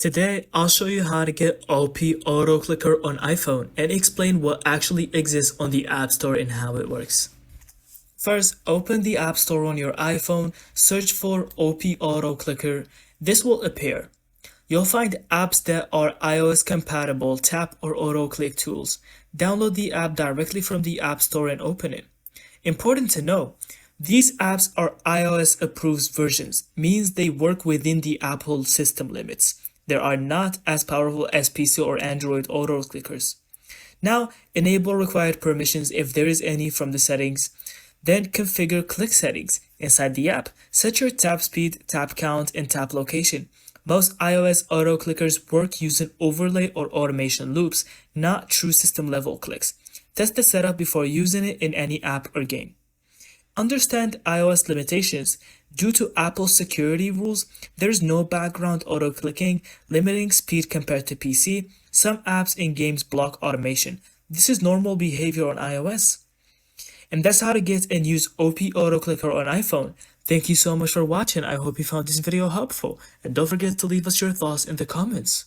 Today, I'll show you how to get OP Auto Clicker on iPhone and explain what actually exists on the App Store and how it works. First, open the App Store on your iPhone, search for OP Auto Clicker. This will appear. You'll find apps that are iOS compatible tap or auto click tools. Download the app directly from the App Store and open it. Important to know, these apps are iOS approved versions, means they work within the Apple system limits. They are not as powerful as PC or Android auto clickers. Now, enable required permissions if there is any from the settings. Then configure click settings inside the app. Set your tap speed, tap count, and tap location. Most iOS auto clickers work using overlay or automation loops, not true system level clicks. Test the setup before using it in any app or game. Understand iOS limitations. Due to Apple's security rules, there is no background auto clicking, limiting speed compared to PC. Some apps and games block automation. This is normal behavior on iOS. And that's how to get and use OP Auto Clicker on iPhone. Thank you so much for watching. I hope you found this video helpful. And don't forget to leave us your thoughts in the comments.